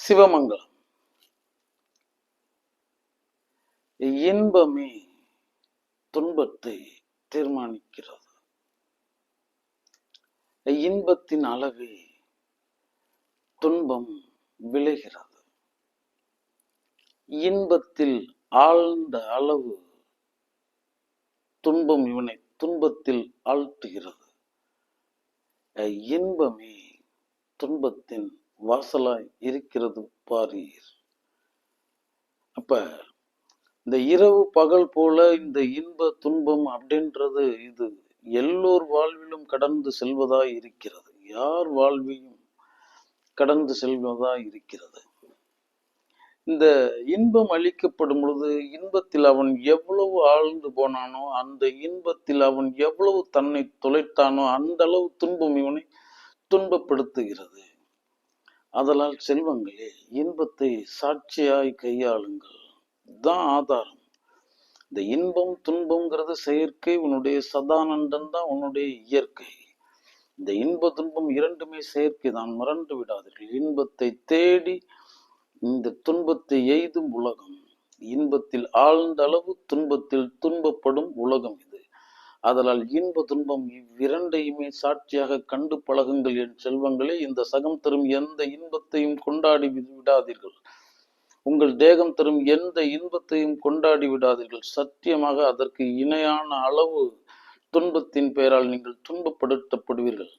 சிவமங்கலம். இன்பமே துன்பத்தை தீர்மானிக்கிறது. இன்பத்தின் அளவே துன்பம் விளைகிறது. இன்பத்தில் ஆழ்ந்த அளவு துன்பம் இவனை துன்பத்தில் ஆழ்த்துகிறது. இன்பமே துன்பத்தின் வாசலாய் இருக்கிறது பாரீர். அப்ப இந்த இரவு பகல் போல இந்த இன்ப துன்பம் அப்படின்றது இது எல்லோர் வாழ்விலும் கடந்து செல்வதாய் இருக்கிறது. யார் வாழ்வையும் கடந்து செல்வதாய் இருக்கிறது. இந்த இன்பம் அளிக்கப்படும் பொழுது இன்பத்தில் அவன் எவ்வளவு ஆழ்ந்து போனானோ, அந்த இன்பத்தில் அவன் எவ்வளவு தன்னை தொலைத்தானோ அந்த அளவு துன்பம் இவனை துன்பப்படுத்துகிறது. அதனால் செல்வங்களே, இன்பத்தை சாட்சியாய் கையாளுங்கள். தான் ஆதாரம். இந்த இன்பம் துன்பம்ங்கிறது செயற்கை. உன்னுடைய சதானந்தம் தான் உன்னுடைய இயற்கை. இந்த இன்ப துன்பம் இரண்டுமே செயற்கை தான், மறந்து விடாதீர்கள். இன்பத்தை தேடி இந்த துன்பத்தை எய்தும் உலகம். இன்பத்தில் ஆழ்ந்த அளவு துன்பத்தில் துன்பப்படும் உலகம் இது. அதனால் இன்ப துன்பம் இவ்விரண்டையுமே சாட்சியாக கண்டு பழகுங்கள் என் செல்வங்களே. இந்த சகம் தரும் எந்த இன்பத்தையும் கொண்டாடி விடாதீர்கள். உங்கள் தேகம் தரும் எந்த இன்பத்தையும் கொண்டாடி விடாதீர்கள். சத்தியமாக அதற்கு இணையான அளவு துன்பத்தின் பெயரால் நீங்கள் துன்பப்படுத்தப்படுவீர்கள்.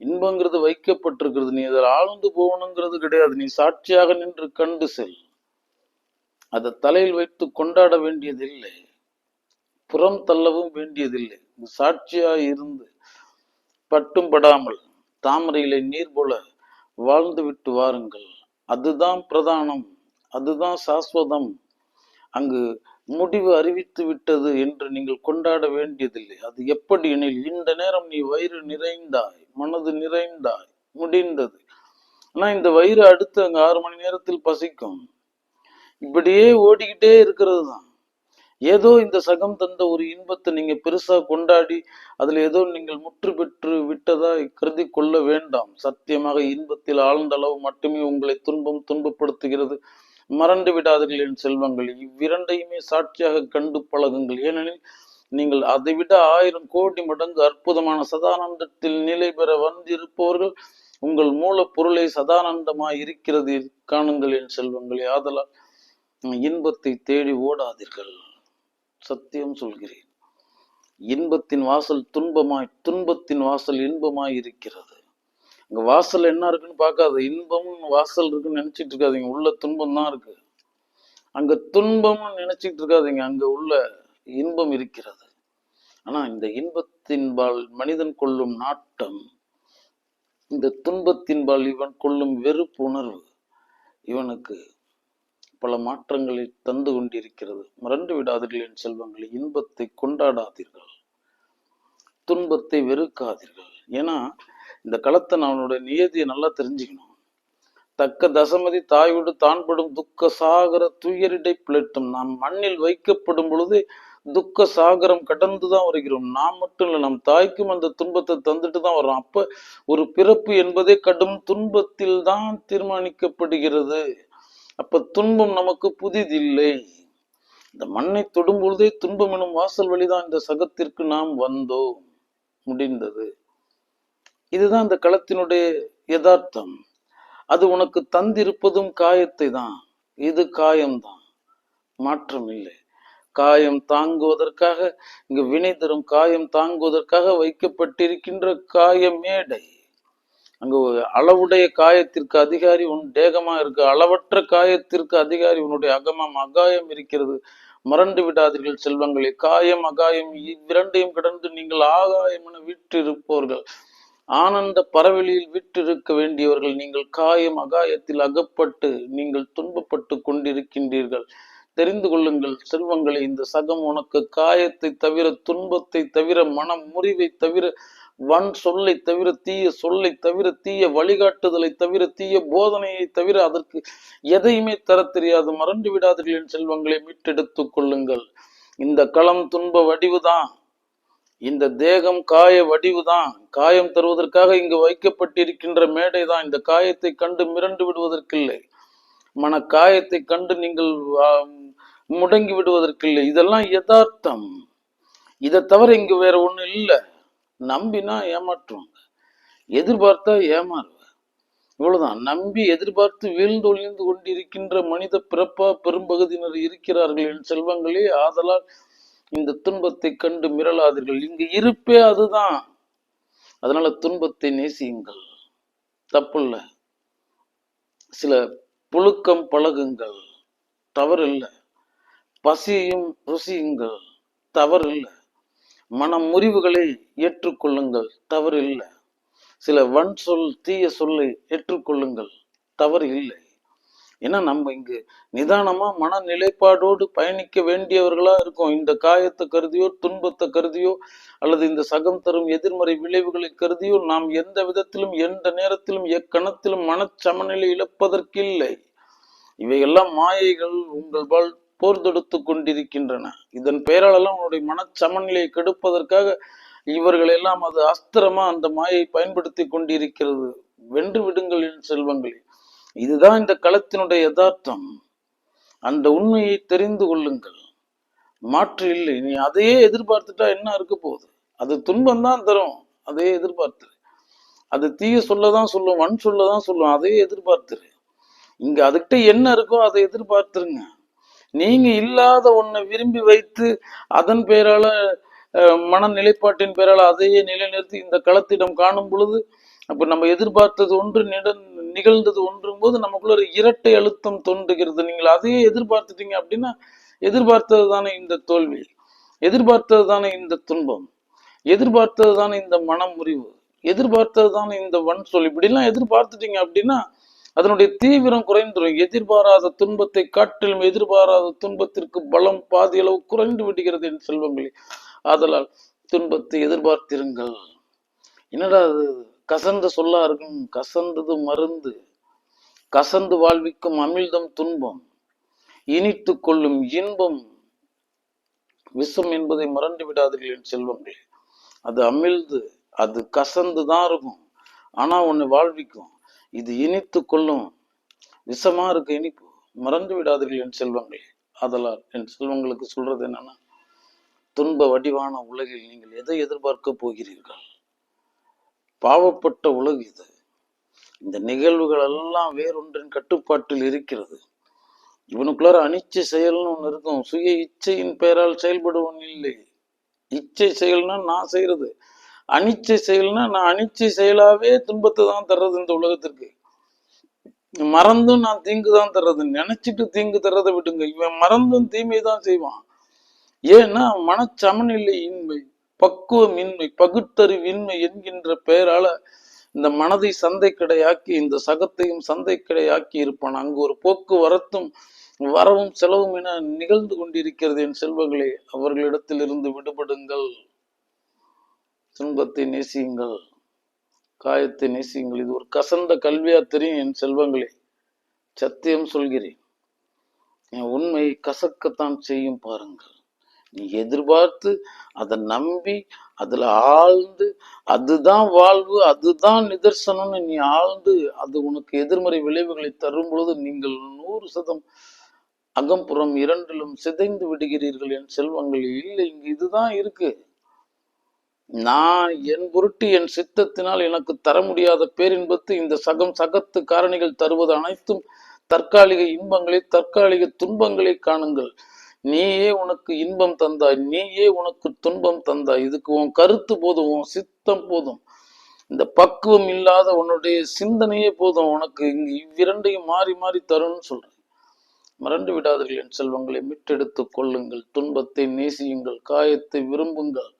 இன்பங்கிறது வைக்கப்பட்டிருக்கிறது. நீ அதில் ஆழ்ந்து போகணுங்கிறது கிடையாது. நீ சாட்சியாக நின்று கண்டு செல். அதை தலையில் வைத்து கொண்டாட வேண்டியதில்லை, புறம் தள்ளவும் வேண்டியதில்லை. சாட்சியாய் இருந்து பட்டும் படாமல் தாமரையிலே நீர் போல வாழ்ந்து விட்டு வாருங்கள். அதுதான் பிரதானம், அதுதான் சாஸ்வதம். அங்கு முடிவு அறிவித்து விட்டது என்று நீங்கள் கொண்டாட வேண்டியதில்லை. அது எப்படி எனில், இந்த நேரம் நீ வயிறு நிறைந்தாய், மனது நிறைந்தாய், முடிந்தது. ஆனா இந்த வயிறு அடுத்து அங்க 6 மணி நேரத்தில் பசிக்கும். இப்படியே ஓடிக்கிட்டே இருக்கிறது தான். ஏதோ இந்த சகம் தந்த ஒரு இன்பத்தை நீங்க பெருசா கொண்டாடி அதுல ஏதோ நீங்கள் முற்று பெற்று விட்டதா கருதி கொள்ள வேண்டாம். சத்தியமாக இன்பத்தில் ஆழ்ந்த அளவு மட்டுமே உங்களை துன்பப்படுத்துகிறது. மறந்து விடாதீர்கள் என் செல்வங்கள். இவ்விரண்டையுமே சாட்சியாக கண்டு பழகுங்கள். ஏனெனில் நீங்கள் அதை விட 1000 கோடி மடங்கு அற்புதமான சதானந்தத்தில் நிலை பெற வந்திருப்பவர்கள். உங்கள் மூல பொருளை சதானந்தமாய் இருக்கிறது காணுங்கள் என் செல்வங்களே. ஆதலால் இன்பத்தை தேடி ஓடாதீர்கள். சத்தியம் சொல்கிறேன். இன்பத்தின் வாசல் துன்பமாய், துன்பத்தின் வாசல் இன்பமாய் இருக்கிறது. அங்க வாசல் என்ன இருக்குன்னு பார்க்காத. இன்பம் வாசல் இருக்குன்னு நினைச்சிட்டு இருக்காதீங்க. உள்ள துன்பம் தான் இருக்கு. அங்க துன்பம்னு நினைச்சிட்டு இருக்காதீங்க. அங்க உள்ள இன்பம் இருக்கிறது. ஆனா இந்த இன்பத்தின்பால் மனிதன் கொள்ளும் நாட்டம், இந்த துன்பத்தின்பால் இவன் கொள்ளும் வெறுப்பு உணர்வு இவனுக்கு பல மாற்றங்களை தந்து கொண்டிருக்கிறது. மறந்து விடாதீர்கள் என் செல்வங்களை. இன்பத்தை கொண்டாடாதீர்கள், துன்பத்தை வெறுக்காதீர்கள். ஏன்னா இந்த களத்தை அவனுடைய நியதியை நல்லா தெரிஞ்சுக்கணும். தக்க தசமதி தாயோடு தான்படும் துக்க சாகர துயரிடை பிளட்டும். நாம் மண்ணில் வைக்கப்படும் பொழுது துக்க சாகரம் கடந்துதான் வருகிறோம். நாம் மட்டும் இல்லை, நம் தாய்க்கும் அந்த துன்பத்தை தந்துட்டு தான் வர்றோம். அப்ப ஒரு பிறப்பு என்பதே கடும் துன்பத்தில் தான் தீர்மானிக்கப்படுகிறது. அப்ப துன்பம் நமக்கு புதிதில்லை. இந்த மண்ணை தொடும் பொழுதே துன்பம் எனும் வாசல் வழிதான் இந்த சகத்திற்கு நாம் வந்தோம். முடிந்தது. இதுதான் இந்த களத்தினுடைய யதார்த்தம். அது உனக்கு தந்திருப்பதும் காயத்தை தான். இது காயம்தான், மாற்றம் இல்லை. காயம் தாங்குவதற்காக, இங்கு வினை தரும் காயம் தாங்குவதற்காக வைக்கப்பட்டிருக்கின்ற காய மேடை. அங்கு அளவுடைய காயத்திற்கு அதிகாரி உன் தேகமா இருக்கு. அளவற்ற காயத்திற்கு அதிகாரி உன்னுடைய அகமம் அகாயம் இருக்கிறது. மறந்து விடாதீர்கள் செல்வங்களே. காயம் அகாயம் இவ்விரண்டையும் கடந்து நீங்கள் ஆகாயம் என விட்டு இருப்பவர்கள், ஆனந்த பரவெளியில் விட்டு இருக்க வேண்டியவர்கள். நீங்கள் காயம் அகாயத்தில் அகப்பட்டு நீங்கள் துன்பப்பட்டு கொண்டிருக்கின்றீர்கள். தெரிந்து கொள்ளுங்கள் செல்வங்களை. இந்த சகம் உனக்கு காயத்தை தவிர, துன்பத்தை தவிர, மனம் முறிவை தவிர, வன் சொல்லை தவிர, தீய சொல்லை தவிர, தீய வழிகாட்டுதலை தவிர, தீய போதனையை தவிர அதற்கு எதையுமே தர தெரியாது. மறந்து விடாதீர்கள் செல்வங்களை. மீட்டெடுத்துக் கொள்ளுங்கள். இந்த களம் துன்ப வடிவுதான். இந்த தேகம் காய வடிவுதான். காயம் தருவதற்காக இங்கு வைக்கப்பட்டிருக்கின்ற மேடை தான். இந்த காயத்தை கண்டு மிரண்டு விடுவதற்கில்லை. மன காயத்தை கண்டு நீங்கள் முடங்கி விடுவதற்கில்லை. இதெல்லாம் யதார்த்தம். இதை தவிர இங்க வேற ஒண்ணு இல்லை. நம்பினா ஏமாற்றுவாங்க, எதிர்பார்த்தா ஏமாறுவ. இவ்வளவுதான். நம்பி எதிர்பார்த்து வீழ்ந்தொழிந்து கொண்டிருக்கின்ற மனித பிறப்பா பெரும்பகுதியினர் இருக்கிறார்கள் என் செல்வங்களே. ஆதலால் இந்த துன்பத்தை கண்டு மிரளாதீர்கள். இங்கு இருப்பே அதுதான். அதனால துன்பத்தை நேசியுங்கள், தப்புல்ல. சில புழுக்கம் பழகுங்கள், தவறில்லை. பசியையும் ருசியுங்கள், தவறில்லை. மன முறிவுகளை ஏற்றுக்கொள்ளுங்கள், தவறில்லை. சில வன் சொல் தீய சொல்லை ஏற்றுக்கொள்ளுங்கள், தவறு இல்லை. ஏன்னா நம்ம இங்கு நிதானமா மன நிலைப்பாடோடு பயணிக்க வேண்டியவர்களா இருக்கும். இந்த காயத்தை கருதியோ, துன்பத்தை கருதியோ, அல்லது இந்த சகம் தரும் எதிர்மறை விளைவுகளை கருதியோ நாம் எந்த விதத்திலும் எந்த நேரத்திலும் எக்கணத்திலும் மனச்சமநிலை இழப்பதற்கில்லை. இவையெல்லாம் மாயைகள் உங்கள் வாழ் போர் தொடுத்து கொண்டிருக்கின்றன. இதன் பெயராலெல்லாம் உன்னுடைய மனச்சமநிலையை கெடுப்பதற்காக இவர்கள் எல்லாம் அது அஸ்திரமா அந்த மாயை பயன்படுத்தி கொண்டிருக்கிறது. வென்று விடுங்கள் என் செல்வங்களே. இதுதான் இந்த களத்தினுடைய யதார்த்தம். அந்த உண்மையை தெரிந்து கொள்ளுங்கள், மாற்று இல்லை. நீ அதையே எதிர்பார்த்துட்டா என்ன இருக்க போகுது? அது துன்பம் தான் தரும், அதையே எதிர்பார்த்துரு. அது தீய சொல்லதான் சொல்லும், வன் சொல்லதான் சொல்லும், அதையே எதிர்பார்த்துரு. இங்க அதுகிட்ட என்ன இருக்கோ அதை எதிர்பார்த்துருங்க. நீங்க இல்லாத ஒன்னை விரும்பி வைத்து அதன் பெயரால மன நிலைப்பாட்டின் பெயரால அதையே நிலைநிறுத்தி இந்த களத்திடம் காணும் பொழுது, அப்ப நம்ம எதிர்பார்த்தது ஒன்று நிகழ்ந்தது ஒன்றும் போது நமக்குள்ள ஒரு இரட்டை அழுத்தம் தோன்றுகிறது. நீங்கள் அதையே எதிர்பார்த்துட்டீங்க அப்படின்னா எதிர்பார்த்தது தானே இந்த தோல்வி, எதிர்பார்த்தது தானே இந்த துன்பம், எதிர்பார்த்தது தானே இந்த மனம் முறிவு, எதிர்பார்த்தது தானே இந்த வன் சொல். இப்படிலாம் எதிர்பார்த்துட்டீங்க அப்படின்னா அதனுடைய தீவிரம் குறைந்துடும். எதிர்பாராத துன்பத்தை காட்டிலும் எதிர்பாராத துன்பத்திற்கு பலம் பாதி அளவு குறைந்து விடுகிறது என் செல்வங்களே. ஆதலால் துன்பத்தை எதிர்பார்த்திருங்கள். என்னடா அது கசந்த சொல்லா இருக்கும்? கசந்தது மருந்து, கசந்து வாழ்விக்கும் அமிழ்தம் துன்பம், இனித்து கொள்ளும் இன்பம் விஷம் என்பதை மறந்து விடாதீர்கள் என் செல்வங்களே. அது அமிழ்து, அது கசந்துதான் இருக்கும், ஆனா உன்னை வாழ்விக்கும். இது இனித்து கொள்ளும், விஷமா இருக்கு இனிப்பு, மறந்து விடாதீர்கள் என் செல்வங்களே. ஆதலால் என் செல்வங்களுக்கு சொல்றது என்னன்னா, துன்ப வடிவான உலகில் நீங்கள் எதை எதிர்பார்க்க போகிறீர்கள்? பாவப்பட்ட உலகு இது. இந்த நிகழ்வுகள் எல்லாம் வேறொன்றின் கட்டுப்பாட்டில் இருக்கிறது. இவனுக்குள்ளார அனிச்சை செயல்னு ஒண்ணு இருக்கும். சுய இச்சையின் பெயரால் செயல்படுவன் இல்லை. இச்சை செயல்னா நான் செய்யறது, அனிச்சை செயல்னா நான் அனிச்சை செயலாவே துன்பத்தை தான் தர்றது இந்த உலகத்திற்கு. மறந்தும் நான் தீங்கு தான் தர்றது, நினைச்சிட்டு தீங்கு தர்றதை விட்டுங்க. இவன் மறந்தும் தீமை தான் செய்வான். ஏன்னா மனச்சமநிலையின்மை, பக்குவமின்மை, பகுத்தறிவின்மை என்கின்ற பெயரால இந்த மனதை சந்தை கடையாக்கி இந்த சகத்தையும் சந்தை கடையாக்கி இருப்பான். அங்கு ஒரு போக்குவரத்தும் வரவும் செலவும் என நிகழ்ந்து கொண்டிருக்கிறது என் செல்வங்களே. அவர்களிடத்தில் இருந்து விடுபடுங்கள், துன்பத்தை நேசியுங்கள், காயத்தை நேசியுங்கள். இது ஒரு கசந்த கல்வியா தெரியும் என் செல்வங்களே, சத்தியம் சொல்கிறேன். என் உண்மை கசக்கத்தான் செய்யும் பாருங்கள். நீ எதிர்பார்த்து அதை நம்பி அதுல ஆழ்ந்து அதுதான் வாழ்வு, அதுதான் நிதர்சனம்னு நீ ஆழ்ந்து அது உனக்கு எதிர்மறை விளைவுகளை தரும் பொழுது நீங்கள் 100% அகம்புறம் இரண்டிலும் சிதைந்து விடுகிறீர்கள் என் செல்வங்கள். இல்லை, இங்கு இதுதான் இருக்கு. நான் என் பொருட்டு என் சித்தத்தினால் எனக்கு தர முடியாத பேரின்பத்து இந்த சகத்து காரணிகள் தருவது அனைத்தும் தற்காலிக இன்பங்களை, தற்காலிக துன்பங்களை காணுங்கள். நீயே உனக்கு இன்பம் தந்தாய், நீயே உனக்கு துன்பம் தந்தாய். இதுக்கு உன் கருத்து போதும், உன் சித்தம் போதும், இந்த பக்குவம் இல்லாத உன்னுடைய சிந்தனையே போதும் உனக்கு இங்கு இவ்விரண்டையும் மாறி மாறி தரும்னு சொல்றேன். மறந்து விடாதீர்கள் என் செல்வங்களை, மீட்டெடுத்து கொள்ளுங்கள், துன்பத்தை நேசியுங்கள், காயத்தை விரும்புங்கள்.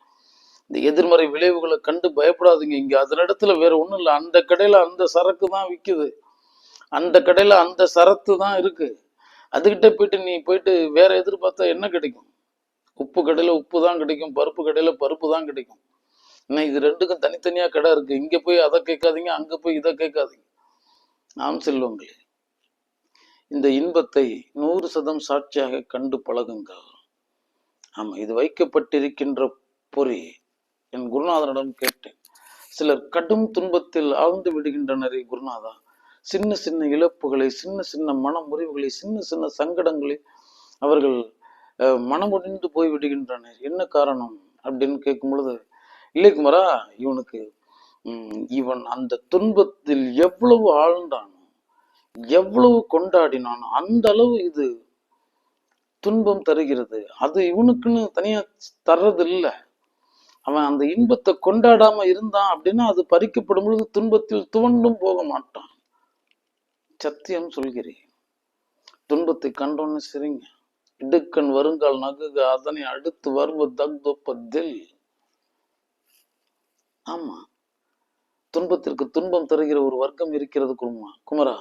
இந்த எதிர்மறை விளைவுகளை கண்டு பயப்படாதீங்க. இங்க அதனிடத்துல வேற ஒண்ணும் இல்லை. அந்த கடையில அந்த சரக்கு தான் விற்குது, அந்த கடையில அந்த சரத்து தான் இருக்கு. அதுகிட்ட போயிட்டு நீ போயிட்டு வேற எதிர்பார்த்தா என்ன கிடைக்கும்? உப்பு கடையில உப்பு தான் கிடைக்கும், பருப்பு கடையில பருப்பு தான் கிடைக்கும். ஏன்னா இது ரெண்டுக்கும் தனித்தனியா கடை இருக்கு. இங்க போய் அதை கேட்காதீங்க, அங்க போய் இதை கேட்காதீங்க. நாம் செல்வங்களே, இந்த இன்பத்தை 100% சாட்சியாக கண்டு பழகுங்கள். ஆமா, இது வைக்கப்பட்டிருக்கின்ற பொறி. என் குருநாதனிடம் கேட்டேன். சிலர் கடும் துன்பத்தில் ஆழ்ந்து விடுகின்றனரே குருநாதா, சின்ன சின்ன இழப்புகளை, சின்ன சின்ன மன முறிவுகளை, சின்ன சின்ன சங்கடங்களை அவர்கள் மனமுடிந்து போய் விடுகின்றனர். என்ன காரணம் அப்படின்னு கேட்கும் பொழுது, இல்லை குமரா, இவனுக்கு இவன் அந்த துன்பத்தில் எவ்வளவு ஆழ்ந்தானோ, எவ்வளவு கொண்டாடினானோ அந்த அளவு இது துன்பம் தருகிறது. அது இவனுக்குன்னு தனியா தர்றது இல்லை. அவன் அந்த இன்பத்தை கொண்டாடாம இருந்தான் அப்படின்னா அது பறிக்கப்படும் பொழுது துன்பத்தில் துவண்டும் போக மாட்டான். சத்தியம் சொல்கிறேன். துன்பத்தை கண்டோன்னு சரிங்க, இடுக்கண் வருங்கால் நகுக அதனை அடுத்து வருவ தக்தொப்பதில். ஆமா, துன்பத்திற்கு துன்பம் தருகிற ஒரு வர்க்கம் இருக்கிறது குமரா.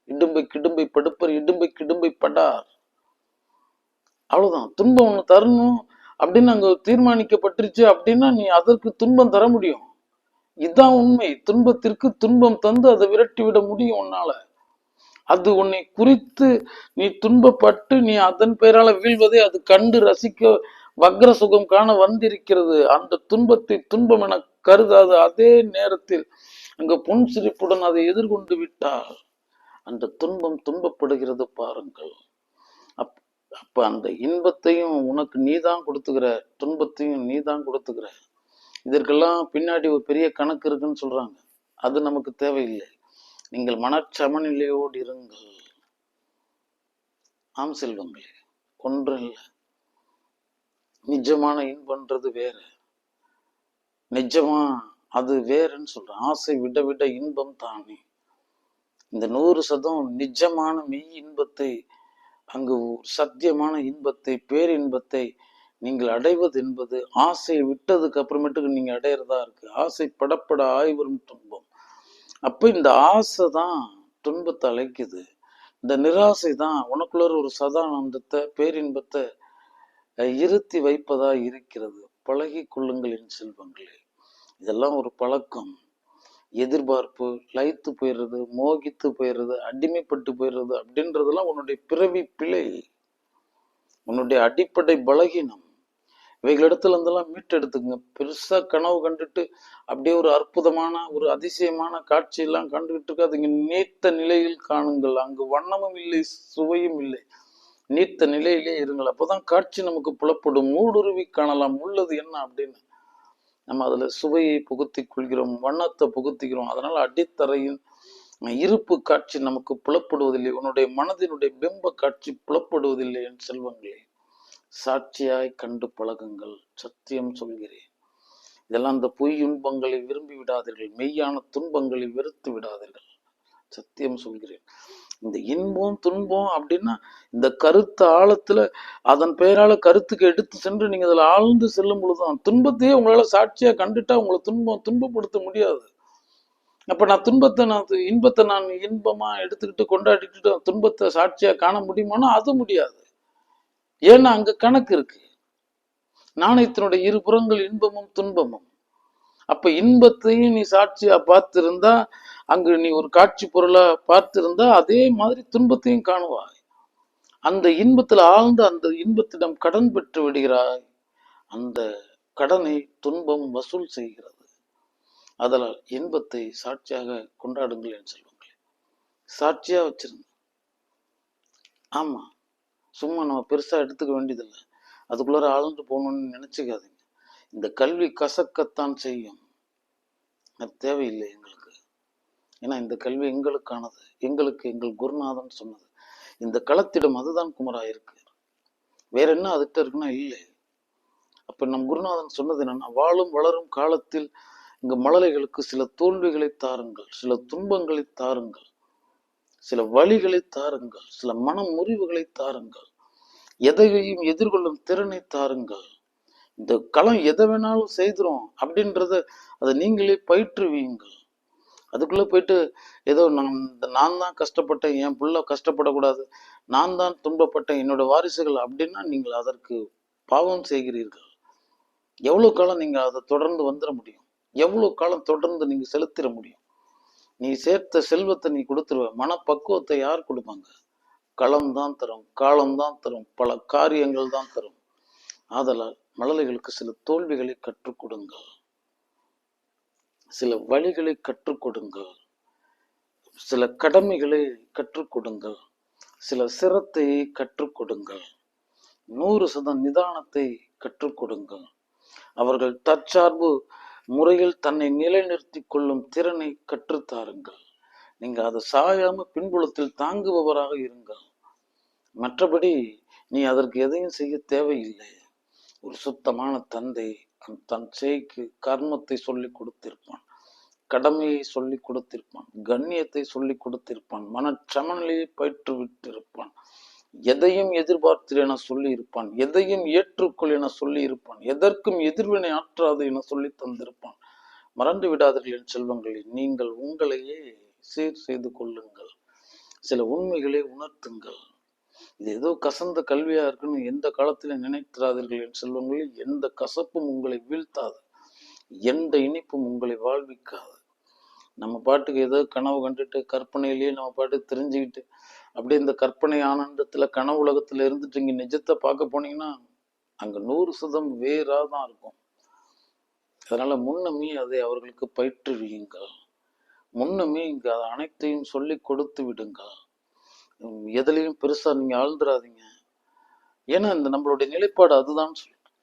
இடும்பை கிடும்பை படுப்பர், இடும்பை கிடும்பை படார். அவ்வளவுதான். துன்பம் ஒண்ணு தரணும் அப்படின்னு அங்க தீர்மானிக்கப்பட்டுருச்சு அப்படின்னா நீ அதற்கு துன்பம் தர முடியும். இதுதான் உண்மை. துன்பத்திற்கு துன்பம் தந்து அதை விரட்டி விட முடியும் உன்னால. அது உன்னை குறித்து நீ துன்பப்பட்டு நீ அதன் பெயரால வீழ்வதை அது கண்டு ரசிக்க வக்ர சுகம் காண வந்திருக்கிறது. அந்த துன்பத்தை துன்பம் என கருதாது அதே நேரத்தில் அங்க புன்சிரிப்புடன் அதை எதிர்கொண்டு விட்டால் அந்த துன்பம் துன்பப்படுகிறது பாருங்கள். அப்ப அந்த இன்பத்தையும் உனக்கு நீதான் கொடுத்துக்கிற, துன்பத்தையும் நீதான் கொடுத்துக்கிற. இதற்கெல்லாம் பின்னாடி ஒரு பெரிய கணக்கு இருக்குன்னு சொல்றாங்க. அது நமக்கு தேவையில்லை. நீங்கள் மனச்சமநிலையோடு இருங்கள். ஆம் செல்வங்களே, ஒன்றில்ல. நிஜமான இன்பன்றது வேற, நிஜமா அது வேறன்னு சொல்றேன். ஆசை விட விட இன்பம் தானே. இந்த 100% நிஜமான மெய் இன்பத்தை, அங்கு சத்தியமான இன்பத்தை, பேரின்பத்தை நீங்கள் அடைவது என்பது ஆசையை விட்டதுக்கு அப்புறமேட்டுக்கு நீங்க அடையிறதா இருக்கு. ஆசை படப்பட ஆய்வரும் துன்பம். அப்ப இந்த ஆசை தான் துன்பத்தை அழைக்குது. இந்த நிராசை தான் உனக்குள்ள ஒரு சதானந்தத்தை, பேரின்பத்தை இருத்தி வைப்பதா இருக்கிறது. பழகி கொள்ளுங்கள் என் செல்வங்களே. இதெல்லாம் ஒரு பழக்கம். எதிர்பார்ப்பு, லயித்து போயிடுறது, மோகித்து போயிடுறது, அடிமைப்பட்டு போயிடுறது அப்படின்றதெல்லாம் உன்னுடைய பிறவி பிழை, உன்னுடைய அடிப்படை பலகீனம். இவைகளிடத்துல இருந்தெல்லாம் மீட்டெடுத்துங்க. பெருசா கனவு கண்டுட்டு அப்படியே ஒரு அற்புதமான ஒரு அதிசயமான காட்சியெல்லாம் கண்டுகிட்டு இருக்காதுங்க. நீத்த நிலையில் காணுங்கள். அங்கு வண்ணமும் இல்லை, சுவையும் இல்லை. நீத்த நிலையிலே இருங்கள். அப்போதான் காட்சி நமக்கு புலப்படும். மூடுருவி காணலாம் உள்ளது என்ன அப்படின்னு. நம்ம அதுல சுவையை புகுத்தி கொள்கிறோம், வண்ணத்தை புகுத்திக்கிறோம். அதனால அடித்தரையின் இருப்பு காட்சி நமக்கு புலப்படுவதில்லை. உன்னுடைய மனதினுடைய பிம்ப காட்சி புலப்படுவதில்லை என் செல்வங்களே. சாட்சியாய் கண்டு பழகுங்கள். சத்தியம் சொல்கிறேன். இதெல்லாம் அந்த பொய் இன்பங்களை விரும்பி விடாதீர்கள். மெய்யான துன்பங்களை வெறுத்து விடாதீர்கள். சத்தியம் சொல்கிறேன். இந்த இன்பம் துன்பம் அப்படின்னா இந்த கருத்து ஆழத்துல அதன் பெயரால கருத்துக்கு எடுத்து சென்று நீங்க அதுல ஆழ்ந்து செல்லும் பொழுதுதான். துன்பத்தையே உங்களால சாட்சியா கண்டுட்டா உங்களை துன்பப்படுத்த முடியாது. அப்ப நான் இன்பத்தை நான் இன்பமா எடுத்துக்கிட்டு கொண்டாடிட்டு துன்பத்தை சாட்சியா காண முடியுமானா அது முடியாது. ஏன்னா அங்க கணக்கு இருக்கு. நாணயத்தினுடைய இரு புறங்கள் இன்பமும் துன்பமும். அப்ப இன்பத்தையும் நீ சாட்சியா பார்த்திருந்தா, அங்கு நீ ஒரு காட்சி பொருளா பார்த்திருந்தா அதே மாதிரி துன்பத்தையும் காணுவாய். அந்த இன்பத்துல ஆழ்ந்து அந்த இன்பத்திடம் கடன் பெற்று விடுகிறாய். அந்த கடனை துன்பம் வசூல் செய்கிறது. அதனால் இன்பத்தை சாட்சியாக கொண்டாடுங்கள் என்று சொல்லுவாங்களே. சாட்சியா வச்சிருங்க. ஆமா, சும்மா நம்ம பெருசா எடுத்துக்க வேண்டியதில்லை. அதுக்குள்ளார ஆழ்ந்து போகணும்னு நினைச்சுக்காதீங்க. இந்த கல்வி கசக்கத்தான் செய்யும். அது தேவையில்லை எங்களுக்கு. ஏன்னா இந்த கல்வி எங்களுக்கானது. எங்களுக்கு எங்கள் குருநாதன் சொன்னது. இந்த களத்திடம் அதுதான் குமரா இருக்கு. வேற என்ன அதுகிட்ட இருக்குன்னா இல்லை. அப்ப நம் குருநாதன் சொன்னது என்னன்னா, வாழும் வளரும் காலத்தில் இங்க மழலைகளுக்கு சில தோல்விகளை தாருங்கள், சில துன்பங்களை தாருங்கள், சில வழிகளை தாருங்கள், சில மன முறிவுகளை தாருங்கள், எதையும் எதிர்கொள்ளும் திறனை தாருங்கள். இந்த களம் எதை வேணாலும் செய்துரும் அப்படின்றத அதை நீங்களே பயிற்றுவீங்கள். அதுக்குள்ள போயிட்டு ஏதோ நான் தான் கஷ்டப்பட்டேன், என் புள்ள கஷ்டப்படக்கூடாது, நான் தான் துன்பப்பட்டேன், என்னோட வாரிசுகள் அப்படின்னா நீங்கள் அதற்கு பாவம் செய்கிறீர்கள். எவ்வளவு காலம் நீங்க அதை தொடர்ந்து வந்துட முடியும்? எவ்வளவு காலம் தொடர்ந்து நீங்க செலுத்திட முடியும்? நீ சேர்த்த செல்வத்தை நீ கொடுத்துருவ. மனப்பக்குவத்தை யார் கொடுப்பாங்க? களம்தான் தரும், காலம்தான் தரும், பல காரியங்கள் தான் தரும். ஆதலால் மழலைகளுக்கு சில தோல்விகளை கற்றுக் கொடுங்கள், சில வழிகளை கற்றுக் கொடுங்கள். சில கடமைகளை கற்றுக் கொடுங்கள், சில சிரத்தை கற்றுக் கொடுங்கள், 100% நிதானத்தை கற்றுக் கொடுங்கள். அவர்கள் தற்சார்பு முறையில் தன்னை நிலைநிறுத்திக் கொள்ளும் திறனை கற்றுத்தாருங்கள். நீங்க அதை சாயாம பின்புலத்தில் தாங்குபவராக இருங்கள். மற்றபடி நீ அதற்கு எதையும் செய்ய தேவையில்லை. ஒரு சுத்தமான தந்தை தன் சேய்க்கு கர்மத்தை சொல்லி கொடுத்திருப்பான், கடமையை சொல்லி கொடுத்திருப்பான், கண்ணியத்தை சொல்லி கொடுத்திருப்பான், மனச்சமநிலையை பயிற்றுவித்திருப்பான், எதையும் எதிர்பார்த்து என சொல்லி இருப்பான், எதையும் ஏற்றுக்கொள் என சொல்லி இருப்பான், எதற்கும் எதிர்வினை ஆற்றாது என சொல்லி தந்திருப்பான். மறந்து விடாதீர்கள் என் செல்வங்களை. நீங்கள் உங்களையே சீர் செய்து கொள்ளுங்கள். சில உண்மைகளை உணர்த்துங்கள். இது ஏதோ கசந்த கல்வியா இருக்குன்னு எந்த காலத்திலும் நினைத்திராதீர்கள் என் செல்வங்களில். எந்த கசப்பும் உங்களை வீழ்த்தாது, எந்த இனிப்பும் உங்களை வாழ்விக்காது. நம்ம பாட்டுக்கு ஏதோ கனவு கண்டுட்டு கற்பனையிலேயே நம்ம பாட்டுக்கு தெரிஞ்சுக்கிட்டு அப்படியே இந்த கற்பனை ஆனந்தத்துல கனவு உலகத்துல இருந்துட்டு இங்க நிஜத்தை பார்க்க போனீங்கன்னா அங்க 100% வேறாதான் இருக்கும். அதனால முன்னமே அதை அவர்களுக்கு பயிற்றுவியுங்கள். முன்னமே இங்க அனைத்தையும் சொல்லி கொடுத்து விடுங்கள். எதுலையும் பெருசா நீங்க ஆழ்ந்துடாதீங்க. ஏன்னா இந்த நம்மளுடைய நிலைப்பாடு அதுதான் சொல்றேன்.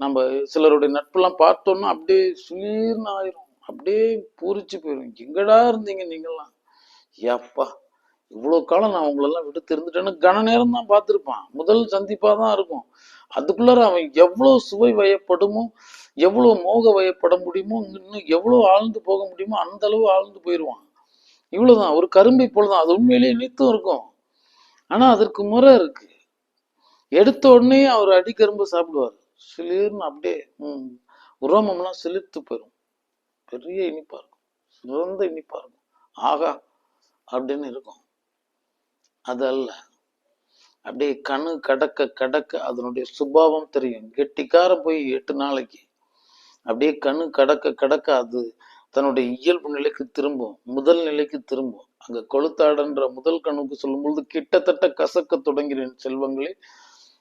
நம்ம சிலருடைய நட்பெல்லாம் பார்த்தோம்னா அப்படியே சுயர்னு ஆயிரும், அப்படியே பூரிச்சு போயிடும். எங்கடா இருந்தீங்க நீங்கெல்லாம், ஏப்பா இவ்வளவு காலம் நான் உங்களெல்லாம் விடுத்து இருந்துட்டேன்னு கன நேரம் தான் பார்த்துருப்பான். முதல் சந்திப்பா தான் இருக்கும். அதுக்குள்ளார அவன் எவ்வளவு சுவை வயப்படுமோ, எவ்வளவு மோக வயப்பட முடியுமோ, இன்னும் எவ்வளவு ஆழ்ந்து போக முடியுமோ அந்த அளவு ஆழ்ந்து போயிடுவான். இவ்வளவுதான். ஒரு கரும்பை போலதான், அது உண்மையிலேயே இனித்தும் இருக்கும். ஆனா அதற்கு முறை இருக்கு. எடுத்த உடனே அவர் அடிக்கரும்பு சாப்பிடுவார், சிலிர்னு அப்படியே உரோமம்லாம் சிலிர்த்து போயிடும். பெரிய இனிப்பா இருக்கும், சிறந்த இனிப்பா இருக்கும், ஆகா அப்படின்னு இருக்கும். அது அல்ல, அப்படியே கணு கடக்க கடக்க அதனுடைய சுபாவம் தெரியும். கெட்டிக்காரம் போய் 8 நாளைக்கு அப்படியே கணு கடக்க கடக்க அது தன்னுடைய இயல்பு நிலைக்கு திரும்பும், முதல் நிலைக்கு திரும்பும். அங்க கொளுத்தாடன்ற முதல் கணுக்கு சொல்லும் பொழுது கிட்டத்தட்ட கசக்க தொடங்கிறேன் செல்வங்களே.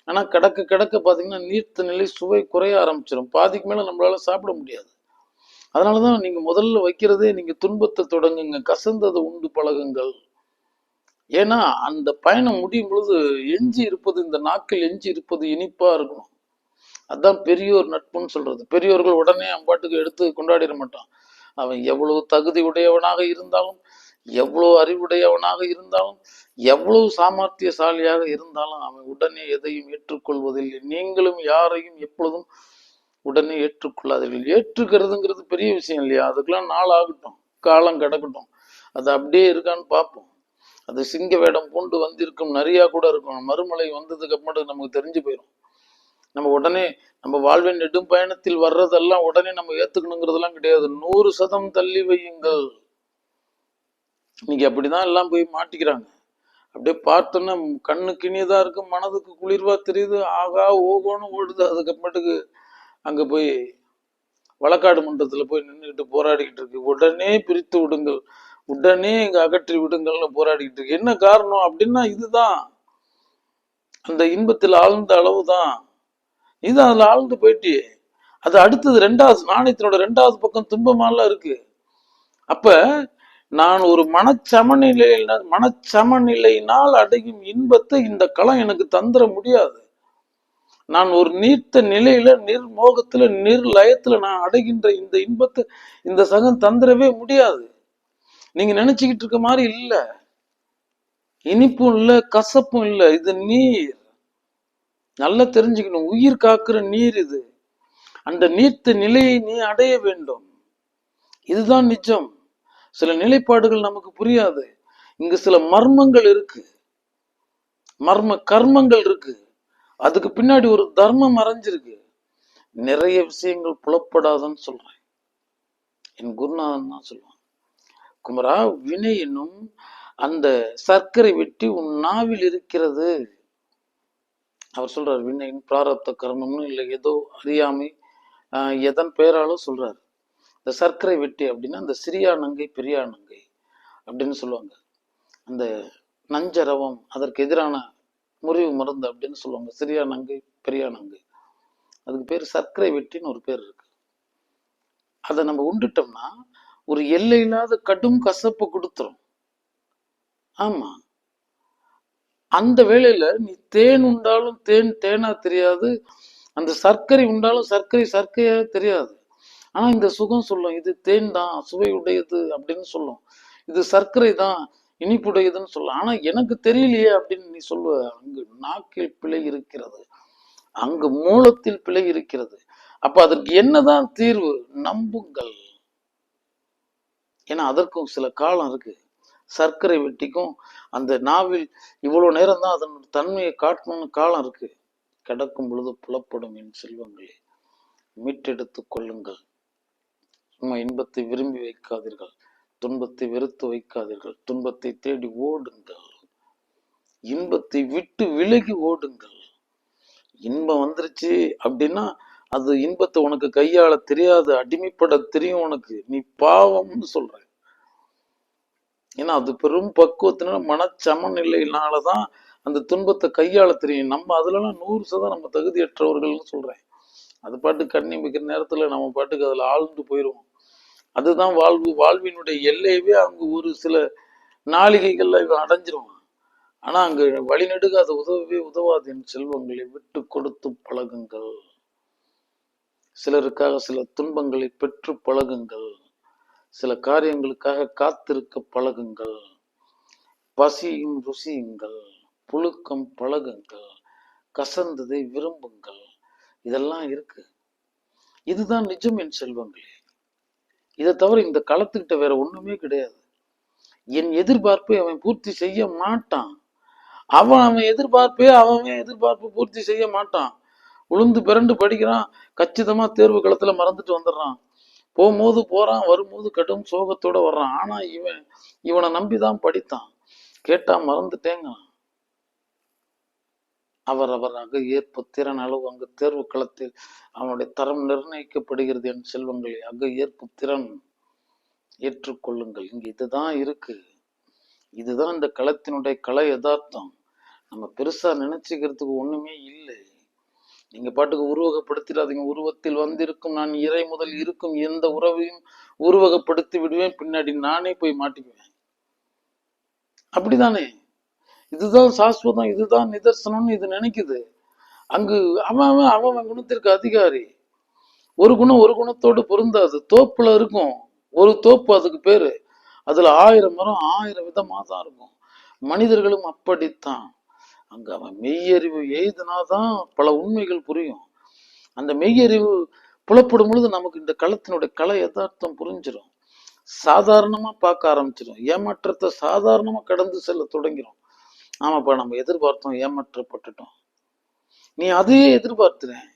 ஆனா கடக்க கடக்க பாத்தீங்கன்னா நீர்த்த நிலை சுவை குறைய ஆரம்பிச்சிடும். பாதிக்கு மேல நம்மளால சாப்பிட முடியாது. அதனாலதான் நீங்க முதல்ல வைக்கிறதே நீங்க துன்பத்தை தொடங்குங்க, கசந்ததை உண்டு பழகுங்கள். ஏன்னா அந்த பயணம் முடியும் பொழுது எஞ்சி இருப்பது, இந்த நாட்கள் எஞ்சி இருப்பது இனிப்பா இருக்கணும். அதான் பெரியோர் நட்புன்னு சொல்றது. பெரியோர்கள் உடனே அம்பாட்டுக்கு எடுத்து கொண்டாடிட மாட்டான். அவன் எவ்வளவு தகுதி உடையவனாக இருந்தாலும், எவ்வளவு அறிவுடையவனாக இருந்தாலும், எவ்வளவு சாமர்த்தியசாலியாக இருந்தாலும் அவன் உடனே எதையும் ஏற்றுக்கொள்வதில்லை. நீங்களும் யாரையும் எப்பொழுதும் உடனே ஏற்றுக்கொள்ளாதீர்கள். ஏற்றுக்கிறதுங்கிறது பெரிய விஷயம் இல்லையா? அதுக்கெல்லாம் நாள் ஆகட்டும், காலம் கிடக்கட்டும், அது அப்படியே இருக்கான்னு பார்ப்போம். அது சிங்க வேடம் பூண்டு வந்திருக்கும் நிறையா கூட இருக்கும். மறுமலை வந்ததுக்கு அப்புறம் நமக்கு தெரிஞ்சு போயிடும். நம்ம உடனே நம்ம வாழ்வின் நெடும் பயணத்தில் வர்றதெல்லாம் உடனே நம்ம ஏத்துக்கணுங்கிறதெல்லாம் கிடையாது. 100% தள்ளி வையுங்கள். இன்னைக்கு அப்படிதான் எல்லாம் போய் மாட்டிக்கிறாங்க. அப்படியே பார்த்தோன்னா கண்ணுக்கு இனியதா இருக்கு, மனதுக்கு குளிர்வா தெரியுது, ஆகா ஓகோன்னு ஓடுது. அதுக்கப்புறமேட்டுக்கு அங்க போய் வழக்காடு மன்றத்துல போய் நின்றுக்கிட்டு போராடிக்கிட்டு இருக்கு. உடனே பிரித்து விடுங்கள், உடனே இங்க அகற்றி விடுங்கள்னு போராடிக்கிட்டு இருக்கு. என்ன காரணம் அப்படின்னா இதுதான், அந்த இன்பத்தில் ஆழ்ந்த அளவுதான். இது அதுல ஆழ்ந்து போயிட்டு அது அடுத்தது 2வது நாணயத்தினோட 2வது பக்கம் துன்பமாலாம் இருக்கு. அப்ப நான் ஒரு மனச்சமநிலையினால் அடையும் இன்பத்தை இந்த களம் எனக்கு தந்துட முடியாது. நான் ஒரு நீர்த்த நிலையில நிர்மோகத்துல நிர்லயத்துல நான் அடைகின்ற இந்த இன்பத்தை இந்த சகம் தந்துடவே முடியாது. நீங்க நினைச்சுக்கிட்டு இருக்க மாதிரி இல்ல, இனிப்பும் இல்ல கசப்பும் இல்ல. இது நீர், நல்லா தெரிஞ்சுக்கணும். உயிர் காக்குற நீர் இது. அந்த நீர்த்த நிலையை நீ அடைய வேண்டும். இதுதான் நிஜம். சில நிலைப்பாடுகள் நமக்கு புரியாது. இங்கு சில மர்மங்கள் இருக்கு, மர்ம கர்மங்கள் இருக்கு. அதுக்கு பின்னாடி ஒரு தர்மம் மறைஞ்சிருக்கு. நிறைய விஷயங்கள் புலப்படாதுன்னு சொல்றேன். என் குருநாதன் தான் சொல்லுவான், குமரா வினை என்னும் அந்த சர்க்கரை வெட்டி உன் நாவில் இருக்கிறது. அவர் சொல்றார் வினையின் பிராரப்த கர்மம்னு இல்லை, ஏதோ அறியாமை எதன் பெயராலும் சொல்றாரு. இந்த சர்க்கரை வெட்டி அப்படின்னா அந்த சிறியா நங்கை பெரியா நங்கை அப்படின்னு சொல்லுவாங்க. அந்த நஞ்சரவம் அதற்கு எதிரான முறிவு மருந்து அப்படின்னு சொல்லுவாங்க. சிறியா நங்கை பெரியா நங்கை, அதுக்கு பேர் சர்க்கரை வெட்டின்னு ஒரு பேர் இருக்கு. அதை நம்ம உண்டுட்டோம்னா ஒரு எல்லை இல்லாத கடும் கசப்பு கொடுத்துரும். ஆமா. அந்த வேளையில நீ தேன் உண்டாலும் தேன் தேனா தெரியாது, அந்த சர்க்கரை உண்டாலும் சர்க்கரை சர்க்கரையா தெரியாது. ஆனா இந்த சுகம் சொல்லும், இது தேன் தான், சுவை உடையது அப்படின்னு சொல்லும். இது சர்க்கரை தான், இனிப்புடையதுன்னு சொல்லும். ஆனா எனக்கு தெரியலையே அப்படின்னு நீ சொல்லுவ. அங்கு நாக்கில் பிழை இருக்கிறது, அங்கு மூலத்தில் பிழை இருக்கிறது. அப்ப அதற்கு என்னதான் தீர்வு? நம்புங்கள். ஏன்னா அதற்கும் சில காலம் இருக்கு. சர்க்கரை வெட்டிக்கும் அந்த நாவில் இவ்வளவு நேரம் தான் அதன் தன்மையை காட்டணும்னு காலம் இருக்கு. கிடக்கும் பொழுது புலப்படும் என் செல்வங்களே, மீட்டெடுத்துக் கொள்ளுங்கள். சும்மா இன்பத்தை விரும்பி வைக்காதீர்கள், துன்பத்தை வெறுத்து வைக்காதீர்கள். துன்பத்தை தேடி ஓடுங்கள், இன்பத்தை விட்டு விலகி ஓடுங்கள். இன்பம் வந்துருச்சு அப்படின்னா அது இன்பத்தை உனக்கு கையாள தெரியாது, அடிமைப்பட தெரியும் உனக்கு. நீ பாவம்னு சொல்ற. ஏன்னா அது பெரும் பக்குவத்தினால மனச்சமநிலையினாலதான் அந்த துன்பத்தை கையாள தெரியும். நம்ம அதுலலாம் 100% நம்ம தகுதியற்றவர்கள்னு சொல்றேன். அது பாட்டு கண்ணி மிக்கிற நேரத்துல நம்ம பாட்டுக்கு அதுல ஆழ்ந்து போயிடுவோம். அதுதான் வாழ்வு. வாழ்வினுடைய எல்லையவே அங்கு ஒரு சில நாளிகைகள்ல இவன் அடைஞ்சிருவான். ஆனா அங்கு வழிநெடுக அது உதவவே உதவாது. என் செல்வங்களை விட்டு கொடுத்து பழகுங்கள். சிலருக்காக சில துன்பங்களை பெற்று பழகுங்கள். சில காரியங்களுக்காக காத்திருக்க பழகுங்கள். பசியும் ருசியுங்கள், புழுக்கம் பழகுங்கள், கசந்ததை விரும்புங்கள். இதெல்லாம் இருக்கு. இதுதான் நிஜம் என் செல்வங்களே. இதை தவிர இந்த களத்துக்கிட்ட வேற ஒண்ணுமே கிடையாது. என் எதிர்பார்ப்பை அவன் பூர்த்தி செய்ய மாட்டான். அவன் எதிர்பார்ப்பு பூர்த்தி செய்ய மாட்டான். உளுந்து பிறண்டு படிக்கிறான், கச்சிதமா தேர்வு களத்துல மறந்துட்டு வந்துடுறான். போகும்போது போறான், வரும்போது கடும் சோகத்தோட வர்றான். ஆனா இவனை நம்பிதான் படித்தான். கேட்டா மறந்துட்டேங்க. அவரவராக ஏற்ப திறன் அளவு அங்கு தேர்வு களத்தில் அவனுடைய தரம் நிர்ணயிக்கப்படுகிறது. என் செல்வங்களே, அங்கு ஏற்பு திறன் ஏற்றுக்கொள்ளுங்கள். இங்க இதுதான் இருக்கு. இதுதான் இந்த களத்தினுடைய கலை யதார்த்தம். நம்ம பெருசா நினைச்சுக்கிறதுக்கு ஒண்ணுமே இல்லை. நீங்க பாட்டுக்கு உருவகப்படுத்திடாதீங்க. உருவத்தில் வந்திருக்கும் நான் இறை முதல் இருக்கும் எந்த உறவையும் உருவகப்படுத்தி விடுவேன், பின்னாடி நானே போய் மாட்டிக்குவேன். அப்படிதானே? இதுதான் சாஸ்வதம், இதுதான் நிதர்சனம்னு இது நினைக்குது. அங்கு அவன் குணத்திற்கு அதிகாரி. ஒரு குணம் ஒரு குணத்தோடு பொருந்தாது. தோப்புல இருக்கும் ஒரு தோப்பு, அதுக்கு பேரு. அதுல 1000 மரம் 1000 விதமா தான் இருக்கும். மனிதர்களும் அப்படித்தான். அங்க அவன் மெய்யறிவு எய்துனாதான் பல உண்மைகள் புரியும். அந்த மெய்யறிவு புலப்படும் பொழுது நமக்கு இந்த களத்தினுடைய கலை யதார்த்தம் புரிஞ்சிடும். சாதாரணமா பார்க்க ஆரம்பிச்சிடும். ஏமாற்றத்தை சாதாரணமா கடந்து செல்ல தொடங்கிடும். ஆமாப்பா, நம்ம எதிர்பார்த்தோம், ஏமாற்றப்பட்டுட்டோம். நீ அதையே எதிர்பார்த்துறேன்,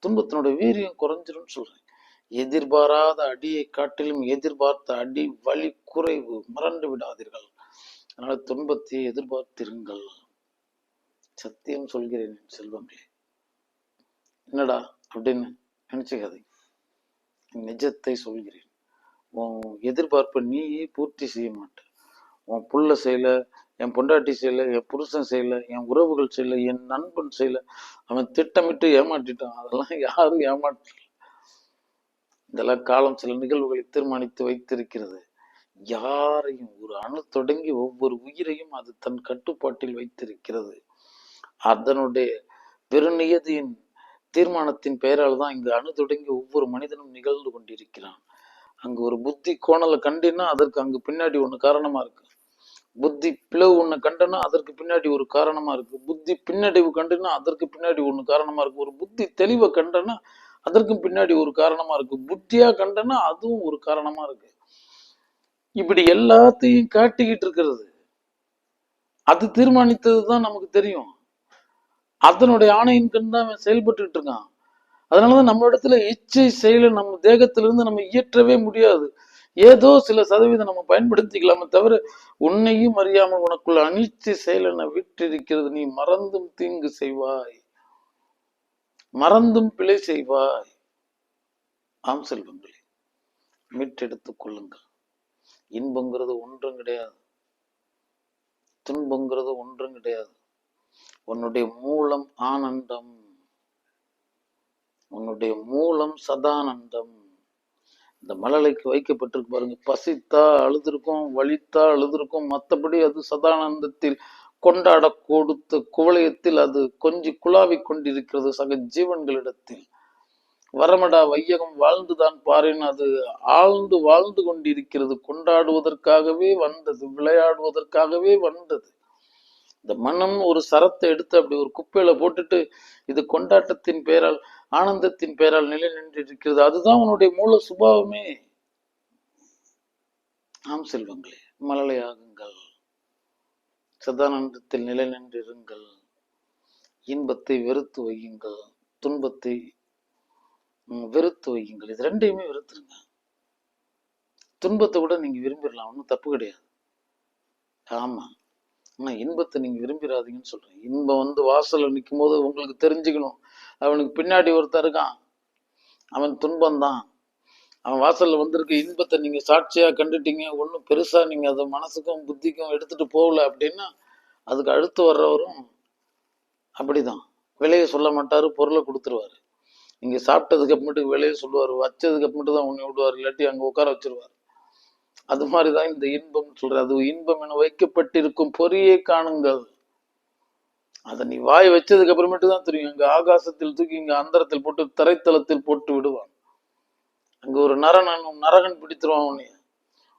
துன்பத்தினுடைய வீரியம் குறைஞ்சிரும் சொல்றேன். எதிர்பாராத அடியை காட்டிலும் எதிர்பார்த்த அடி வலி குறைவு. மறந்து விடாதீர்கள். அதனால துன்பத்தை எதிர்பார்த்திருங்கள். சத்தியம் சொல்கிறேன் செல்வங்களே. என்னடா அப்படின்னு நினைச்சுக்காதீங்க, நிஜத்தை சொல்கிறேன். உன் எதிர்பார்ப்பை நீயே பூர்த்தி செய்ய மாட்ட. உன் புள்ள செய்யல, என் பொண்டாட்டி செய்யல, என் புருஷன் செய்யல, என் உறவுகள் செய்யல, என் நண்பன் செய்யல, அவன் திட்டமிட்டு ஏமாற்றிட்டான். அதெல்லாம் யாரும் ஏமாற்றல. இதெல்லாம் காலம் சில நிகழ்வுகளை தீர்மானித்து வைத்திருக்கிறது. யாரையும் ஒரு அணு தொடங்கி ஒவ்வொரு உயிரையும் அது தன் கட்டுப்பாட்டில் வைத்திருக்கிறது. அதனுடைய பெருநியதியின் தீர்மானத்தின் பெயரால் தான் இங்கு அணு தொடங்கி ஒவ்வொரு மனிதனும் நிகழ்ந்து கொண்டிருக்கிறான். அங்கு ஒரு புத்தி கோணலை கண்டினா அதற்கு அங்கு பின்னாடி ஒண்ணு காரணமா இருக்கு. புத்தி பிளவு ஒண்ணு கண்டனா அதற்கு பின்னாடி ஒரு காரணமா இருக்கு. புத்தி பின்னடைவு கண்டுனா அதற்கு பின்னாடி ஒண்ணு காரணமா இருக்கு. ஒரு புத்தி தெளிவை கண்டனா அதற்கும் பின்னாடி ஒரு காரணமா இருக்கு. புத்தியா கண்டனா அதுவும் ஒரு காரணமா இருக்கு. இப்படி எல்லாத்தையும் காட்டிக்கிட்டு இருக்கிறது. அது தீர்மானித்ததுதான் நமக்கு தெரியும். அதனுடைய ஆணையின் கண் தான் அவன் செயல்பட்டு இருக்கான். அதனாலதான் நம்ம இடத்துல இச்சை செயலை நம்ம தேகத்திலிருந்து நம்ம இயற்றவே முடியாது. ஏதோ சில சதவீதம் நம்ம பயன்படுத்திக்கலாமே தவிர உன்னையும் அறியாமல் உனக்குள்ள அனிச்சை செயலென விட்டிருக்கிறது. நீ மறந்தும் தீங்கு செய்வாய், மறந்தும் பிழை செய்வாய். ஆம் செல்வங்களே, மீட்டெடுத்துக் கொள்ளுங்கள். இன்பங்கிறது ஒன்றும் கிடையாது, துன்பங்கிறது ஒன்றும் கிடையாது. உன்னுடைய மூலம் ஆனந்தம், உன்னுடைய மூலம் சதானந்தம். இந்த மழலைக்கு வைக்கப்பட்டிருக்கு பாருங்க. பசித்தா அழுதுருக்கும், வலித்தா அழுதுருக்கும், மற்றபடி அது சதானந்தத்தில் கொண்டாட கொடுத்த குவளையத்தில் அது கொஞ்சி குழாவிக் கொண்டிருக்கிறது சக ஜீவன்களிடத்தில். வரமடா வையகம் வாழ்ந்துதான் பாரின், அது ஆழ்ந்து வாழ்ந்து கொண்டிருக்கிறது. கொண்டாடுவதற்காகவே வந்தது, விளையாடுவதற்காகவே வந்தது. இந்த மனம் ஒரு சரத்தை எடுத்து அப்படி ஒரு குப்பையில போட்டுட்டு இது கொண்டாட்டத்தின் பெயரால், ஆனந்தத்தின் பெயரால் நிலை நின்றிருக்கிறது. அதுதான் உன்னுடைய மூல சுபாவமே. ஆம் செல்வங்களே, மழலையாகுங்கள், சதானந்தத்தில் நிலை நின்றிருங்கள், இன்பத்தை வெறுத்து வையுங்கள், துன்பத்தை வெறுத்து வையுங்கள். இது ரெண்டையுமே வெறுத்துருங்க. துன்பத்தை கூட நீங்க விரும்பிடலாம், ஒன்றும் தப்பு கிடையாது. ஆமா, ஆனா இன்பத்தை நீங்க விரும்பிடாதீங்கன்னு சொல்றேன். இன்பம் வந்து வாசல்ல நிற்கும் போது உங்களுக்கு தெரிஞ்சுக்கணும், அவனுக்கு பின்னாடி ஒருத்தர் இருக்கான், அவன் துன்பம் தான். அவன் வாசல்ல வந்திருக்க இன்பத்தை நீங்க சாட்சியா கண்டுட்டீங்க, ஒன்றும் பெருசா நீங்க அதை மனசுக்கும் புத்திக்கும் எடுத்துட்டு போகல அப்படின்னா, அதுக்கு அடுத்து வர்றவரும் அப்படிதான். விலையை சொல்ல மாட்டாரு, பொருளை கொடுத்துருவாரு. நீங்க சாப்பிட்டதுக்கு அப்புறமேட்டு விலையை சொல்லுவார், வச்சதுக்கு அப்புறமேட்டு தான் உன்னை விடுவார், இல்லாட்டி அங்க உட்கார வச்சிருவார். அது மாதிரிதான் இந்த இன்பம் சொல்ற. அது இன்பம் என வைக்கப்பட்டிருக்கும் பொறியை காணுங்கள். அதை நீ வாய் வச்சதுக்கு அப்புறமேட்டு தான் தெரியும். அங்க ஆகாசத்தில் தூக்கி இங்க அந்தரத்தில் போட்டு தரைத்தளத்தில் போட்டு விடுவான். அங்க ஒரு நரகன் பிடித்துருவான், உன்னைய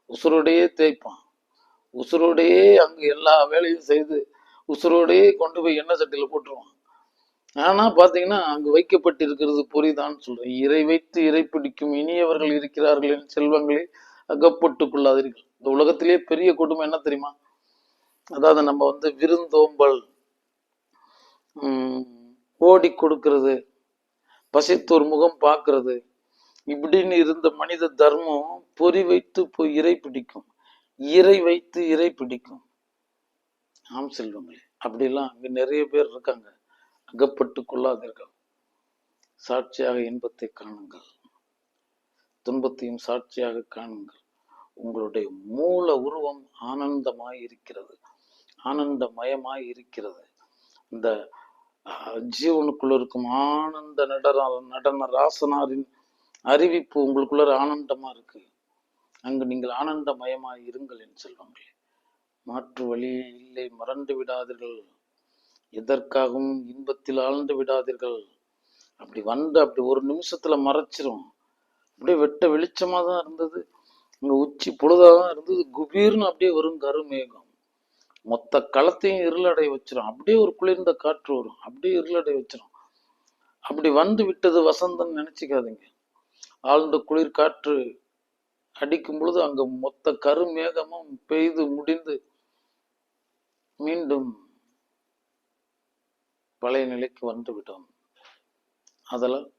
உசுரோடையே தேய்ப்பான், உசுரோடையே அங்க எல்லா வேலையும் செய்து உசுரோடையே கொண்டு போய் எண்ணெய் சட்டியில போட்டுருவான். ஆனா பாத்தீங்கன்னா அங்கு வைக்கப்பட்டிருக்கிறது பொறிதான் சொல்றேன். இறை வைத்து இறை பிடிக்கும் இனியவர்கள் இருக்கிறார்கள் என் செல்வங்களே, அகப்பட்டுக் கொள்ளாதீர்கள். இந்த உலகத்திலேயே பெரிய கொடுமை என்ன தெரியுமா? அதாவது நம்ம வந்து விருந்தோம்பல், ஓடி கொடுக்கிறது, பசித்தோர் முகம் பார்க்கறது, இப்படின்னு இருந்த மனித தர்மம் பொறி வைத்து போய் இறை பிடிக்கும், இறை வைத்து இறை பிடிக்கும். ஆம் செல்வங்களே, அப்படிலாம் அங்க நிறைய பேர் இருக்காங்க. அகப்பட்டு கொள்ளாதீர்கள், சாட்சியாக இன்பத்தை காணுங்கள், துன்பத்தையும் சாட்சியாக காணுங்கள். உங்களுடைய மூல உருவம் ஆனந்தமாய் இருக்கிறது, ஆனந்தமயமாய் இருக்கிறது. இந்த ஜீவனுக்குள்ள இருக்கும் ஆனந்த நடன ராசனாரின் அறிவிப்பு உங்களுக்குள்ள ஆனந்தமா இருக்கு. அங்கு நீங்கள் ஆனந்தமயமாய் இருங்கள் என் செல்வங்களே. மாற்று வழியே இல்லை, மறந்து விடாதீர்கள். எதற்காகவும் இன்பத்தில் ஆழ்ந்து விடாதீர்கள். அப்படி வந்து அப்படி ஒரு நிமிஷத்துல மறைச்சிரும். அப்படியே வெட்ட வெளிச்சமா தான் இருந்தது, இங்க உச்சி பொழுதாதான் இருந்தது, குபீர்னு அப்படியே வரும் கருமேகம், மொத்த களத்தையும் இருளடை வச்சிரும். அப்படியே ஒரு குளிர்ந்த காற்று வரும், அப்படியே இருளடை வச்சிரும். அப்படி வந்து விட்டது வசந்தம் நினைச்சுக்காதீங்க. ஆழ்ந்த குளிர் காற்று அடிக்கும் பொழுது அங்க மொத்த கருமேகமும் பெய்து முடிந்து மீண்டும் பழைய நிலைக்கு வந்து விட்டோம். அதெல்லாம்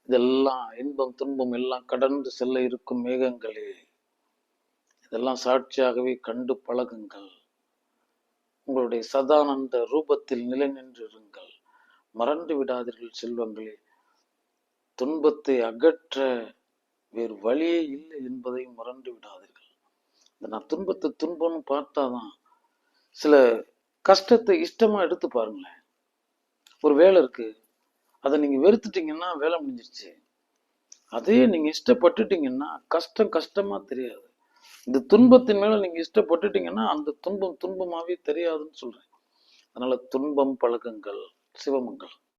இதெல்லாம் இன்பம் துன்பம் எல்லாம் கடந்து செல்ல இருக்கும் மேகங்களே, இதெல்லாம் சாட்சியாகவே கண்டு பழகுங்கள். உங்களுடைய சதானந்த ரூபத்தில் நிலை நின்றிருங்கள், மறந்து விடாதீர்கள் செல்வங்களே. துன்பத்தை அகற்ற வேறு வழியே இல்லை என்பதை மறந்து விடாதீர்கள். நான் துன்பத்தை துன்பம்னு பார்த்தாதான், சில கஷ்டத்தை இஷ்டமா எடுத்து பாருங்களேன். ஒரு வேலை இருக்கு, அதை நீங்க வெறுத்துட்டீங்கன்னா வேலை முடிஞ்சிருச்சு. அதே நீங்க இஷ்டப்பட்டுட்டீங்கன்னா கஷ்டம் கஷ்டமா தெரியாது. இந்த துன்பத்தின் மேல நீங்க இஷ்டப்பட்டுட்டீங்கன்னா அந்த துன்பம் துன்பமாவே தெரியாதுன்னு சொல்றேன். அதனால துன்பம் பழகுங்கள். சிவமங்கலம்.